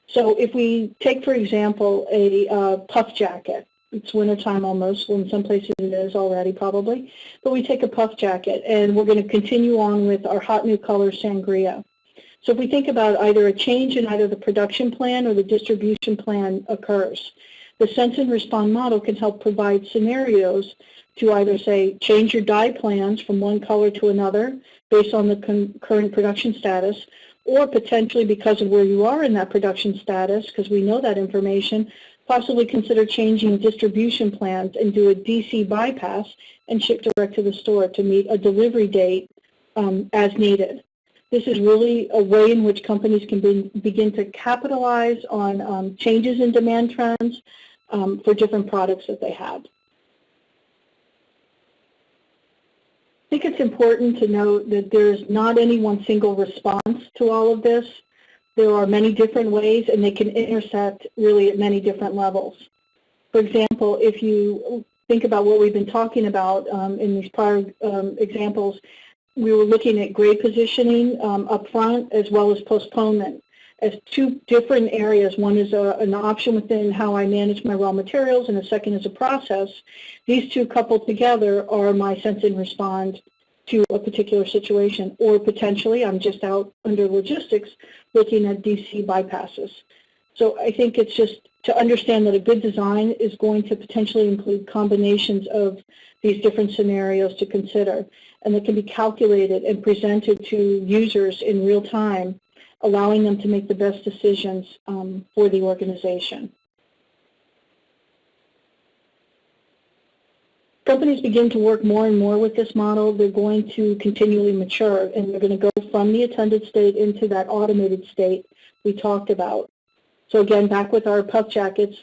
So if we take, for example, a puff jacket, it's wintertime almost, well, in some places it is already probably, but we take a puff jacket and we're going to continue on with our hot new color sangria. So if we think about either a change in either the production plan or the distribution plan occurs, the sense and respond model can help provide scenarios to either say change your dye plans from one color to another based on the current production status, or potentially because of where you are in that production status, because we know that information, possibly consider changing distribution plans and do a DC bypass and ship direct to the store to meet a delivery date as needed. This is really a way in which companies can begin to capitalize on changes in demand trends for different products that they have. I think it's important to note that there's not any one single response to all of this. There are many different ways, and they can intersect really at many different levels. For example, if you think about what we've been talking about in these prior examples, we were looking at grade positioning up front as well as postponement as two different areas. One is an option within how I manage my raw materials, and the second is a process. These two coupled together are my sense and respond to a particular situation, or potentially I'm just out under logistics looking at DC bypasses. So I think it's just to understand that a good design is going to potentially include combinations of these different scenarios to consider, and that can be calculated and presented to users in real time, allowing them to make the best decisions for the organization. Companies begin to work more and more with this model. They're going to continually mature, and they're going to go from the attended state into that automated state we talked about. So again, back with our puff jackets,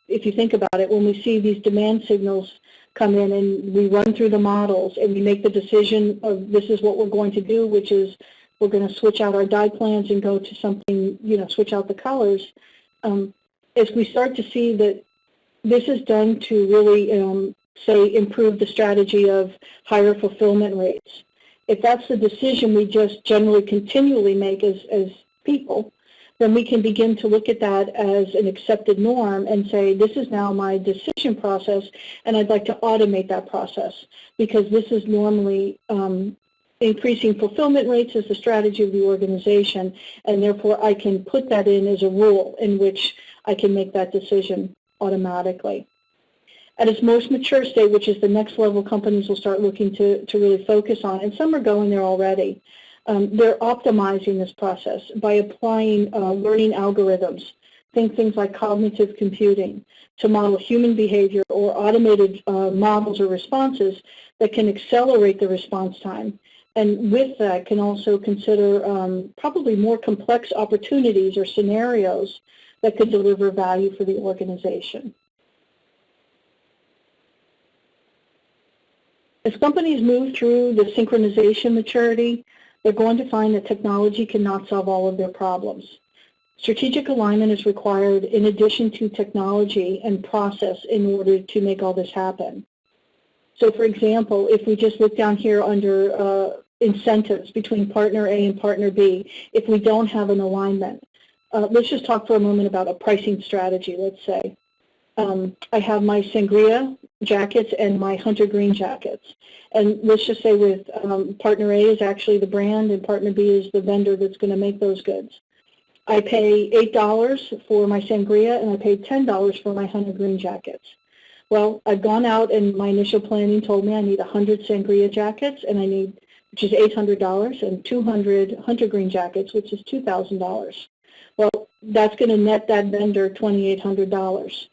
if you think about it, when we see these demand signals come in and we run through the models and we make the decision of this is what we're going to do, which is we're going to switch out our dye plans and go to something, switch out the colors. As we start to see that this is done to really, say, improve the strategy of higher fulfillment rates. If that's the decision we just generally continually make as people, then we can begin to look at that as an accepted norm and say, this is now my decision process, and I'd like to automate that process because this is normally increasing fulfillment rates as the strategy of the organization, and therefore I can put that in as a rule in which I can make that decision automatically. At its most mature state, which is the next level companies will start looking to really focus on, and some are going there already, they're optimizing this process by applying learning algorithms, things like cognitive computing, to model human behavior or automated models or responses that can accelerate the response time. And with that can also consider probably more complex opportunities or scenarios that could deliver value for the organization. As companies move through the synchronization maturity, they're going to find that technology cannot solve all of their problems. Strategic alignment is required in addition to technology and process in order to make all this happen. So for example, if we just look down here under incentives between partner A and partner B, if we don't have an alignment, let's just talk for a moment about a pricing strategy, let's say. I have my sangria jackets and my hunter green jackets. And let's just say with partner A is actually the brand and partner B is the vendor that's going to make those goods. I pay $8 for my sangria and I pay $10 for my hunter green jackets. Well, I've gone out and my initial planning told me I need 100 sangria jackets and I need which is $800, and 200 hunter green jackets, which is $2,000. Well, that's going to net that vendor $2,800.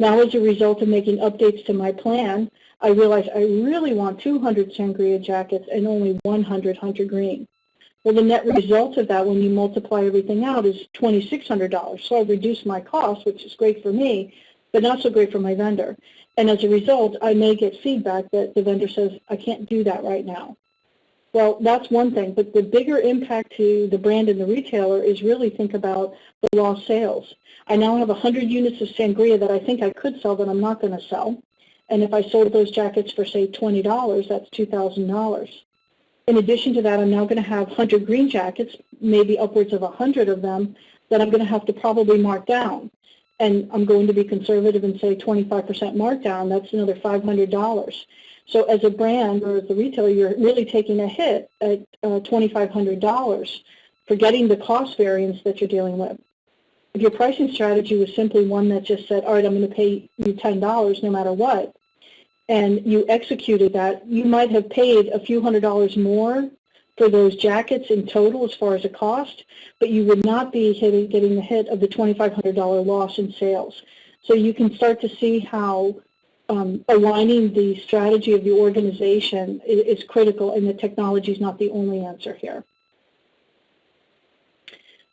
Now, as a result of making updates to my plan, I realized I really want 200 sangria jackets and only 100 hunter green. Well, the net result of that, when you multiply everything out, is $2,600. So I reduced my cost, which is great for me, but not so great for my vendor. And as a result, I may get feedback that the vendor says, I can't do that right now. Well, that's one thing, but the bigger impact to the brand and the retailer is really think about the lost sales. I now have 100 units of sangria that I think I could sell that I'm not going to sell. And if I sold those jackets for, say, $20, that's $2,000. In addition to that, I'm now going to have 100 green jackets, maybe upwards of 100 of them, that I'm going to have to probably mark down. And I'm going to be conservative and say 25% markdown. That's another $500. So as a brand or as a retailer, you're really taking a hit at $2,500 for getting the cost variance that you're dealing with. If your pricing strategy was simply one that just said, all right, I'm going to pay you $10 no matter what, and you executed that, you might have paid a few $100s more for those jackets in total as far as a cost, but you would not be getting the hit of the $2,500 loss in sales. So you can start to see how aligning the strategy of the organization is critical, and the technology is not the only answer here.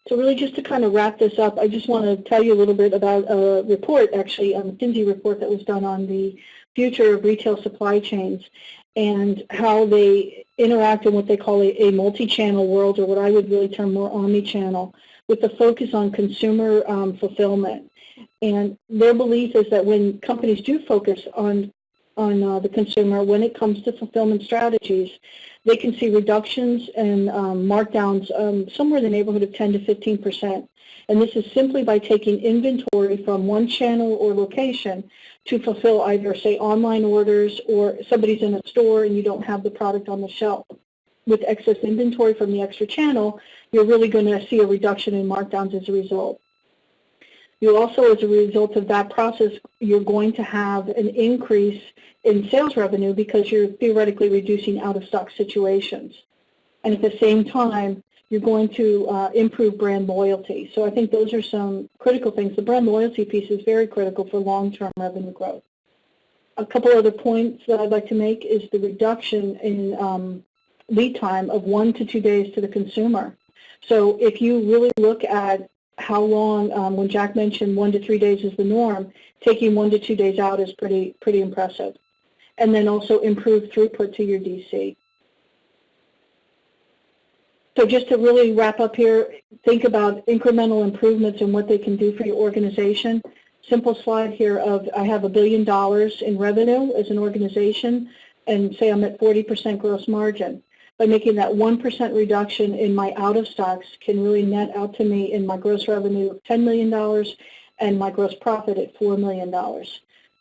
So really, just to kind of wrap this up, I just want to tell you a little bit about a report, actually, a McKinsey report that was done on the future of retail supply chains and how they interact in what they call a multi-channel world, or what I would really term more omni-channel, with the focus on consumer fulfillment. And their belief is that when companies do focus on the consumer, when it comes to fulfillment strategies, they can see reductions and markdowns somewhere in the neighborhood of 10 to 15%. And this is simply by taking inventory from one channel or location to fulfill either, say, online orders, or somebody's in a store and you don't have the product on the shelf. With excess inventory from the extra channel, you're really going to see a reduction in markdowns as a result. You also, as a result of that process, you're going to have an increase in sales revenue because you're theoretically reducing out-of-stock situations. And at the same time, you're going to improve brand loyalty. So I think those are some critical things. The brand loyalty piece is very critical for long-term revenue growth. A couple other points that I'd like to make is the reduction in lead time of 1 to 2 days to the consumer. So if you really look at how long, when Jack mentioned 1 to 3 days is the norm, taking 1 to 2 days out is pretty impressive. And then also improve throughput to your DC. So just to really wrap up here, think about incremental improvements and what they can do for your organization. Simple slide here of I have $1 billion in revenue as an organization, and say I'm at 40% gross margin. By making that 1% reduction in my out-of-stocks can really net out to me in my gross revenue of $10 million and my gross profit at $4 million.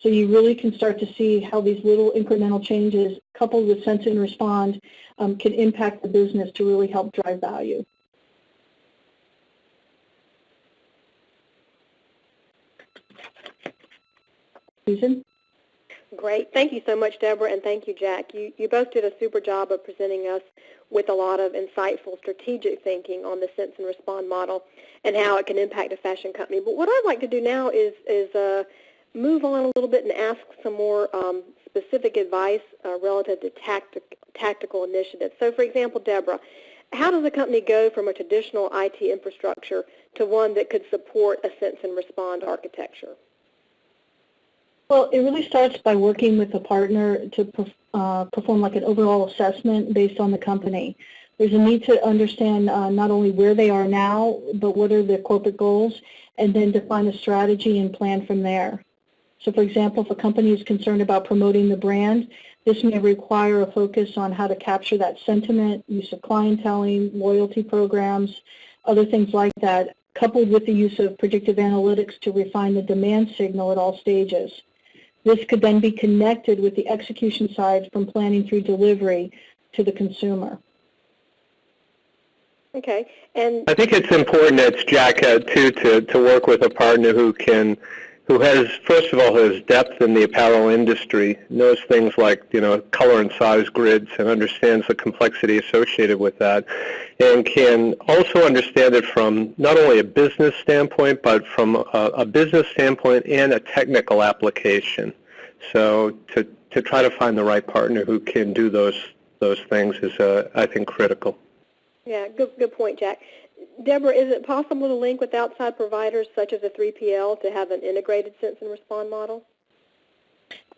So you really can start to see how these little incremental changes, coupled with Sense and Respond, can impact the business to really help drive value. Susan? Great. Thank you so much, Deborah, and thank you, Jack. You both did a super job of presenting us with a lot of insightful strategic thinking on the Sense and Respond model and how it can impact a fashion company. But what I'd like to do now is move on a little bit and ask some more specific advice relative to tactical initiatives. So, for example, Deborah, how does a company go from a traditional IT infrastructure to one that could support a Sense and Respond architecture? Well, it really starts by working with a partner to perform like an overall assessment based on the company. There's a need to understand not only where they are now, but what are their corporate goals, and then define a strategy and plan from there. So, for example, if a company is concerned about promoting the brand, this may require a focus on how to capture that sentiment, use of clienteling, loyalty programs, other things like that, coupled with the use of predictive analytics to refine the demand signal at all stages. This could then be connected with the execution side from planning through delivery to the consumer. Okay. And I think it's important, as Jack too, to work with a partner who can who has, first of all, has depth in the apparel industry, knows things like, color and size grids, and understands the complexity associated with that, and can also understand it from not only a business standpoint, but from a business standpoint and a technical application. So to try to find the right partner who can do those things is, I think, critical. Yeah, good point, Jack. Deborah, is it possible to link with outside providers such as a 3PL to have an integrated sense and respond model?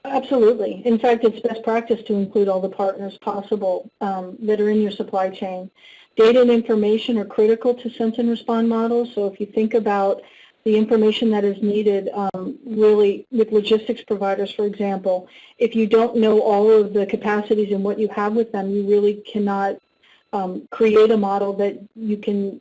Absolutely. In fact, it's best practice to include all the partners possible that are in your supply chain. Data and information are critical to sense and respond models. So if you think about the information that is needed, really with logistics providers, for example, if you don't know all of the capacities and what you have with them, you really cannot create a model that you can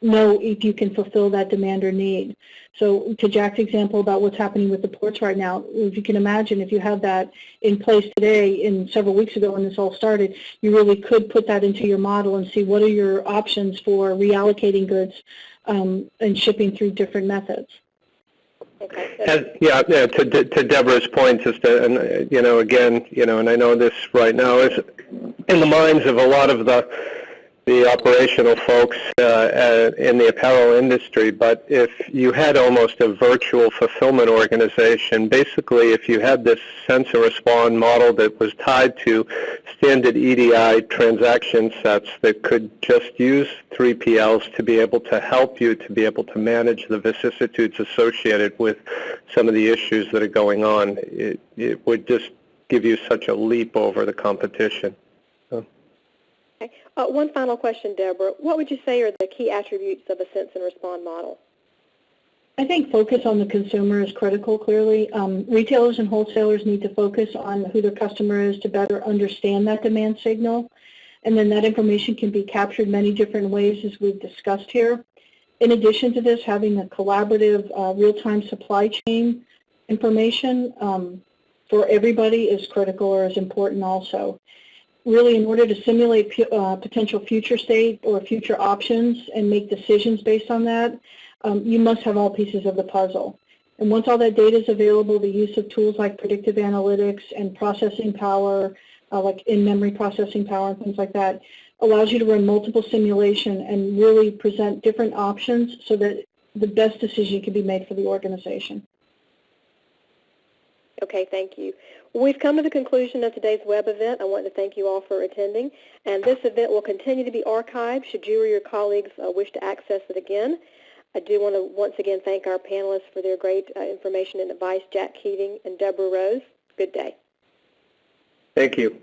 know if you can fulfill that demand or need. So to Jack's example about what's happening with the ports right now, if you can imagine, if you have that in place today and several weeks ago when this all started, you really could put that into your model and see what are your options for reallocating goods and shipping through different methods. Okay. To Deborah's point, and again, and I know this right now is in the minds of a lot of the operational folks in the apparel industry, but if you had almost a virtual fulfillment organization, basically if you had this sense and respond model that was tied to standard EDI transaction sets that could just use 3PLs to be able to help you to be able to manage the vicissitudes associated with some of the issues that are going on, it would just give you such a leap over the competition. One final question, Deborah. What would you say are the key attributes of a sense and respond model? I think focus on the consumer is critical, clearly. Retailers and wholesalers need to focus on who their customer is to better understand that demand signal. And then that information can be captured many different ways, as we've discussed here. In addition to this, having a collaborative real-time supply chain information for everybody is critical or is important also. Really, in order to simulate potential future state or future options and make decisions based on that, you must have all pieces of the puzzle. And once all that data is available, the use of tools like predictive analytics and processing power, like in-memory processing power and things like that, allows you to run multiple simulation and really present different options so that the best decision can be made for the organization. Okay, thank you. We've come to the conclusion of today's web event. I want to thank you all for attending. And this event will continue to be archived should you or your colleagues wish to access it again. I do want to once again thank our panelists for their great information and advice, Jack Keating and Deborah Rose. Good day. Thank you.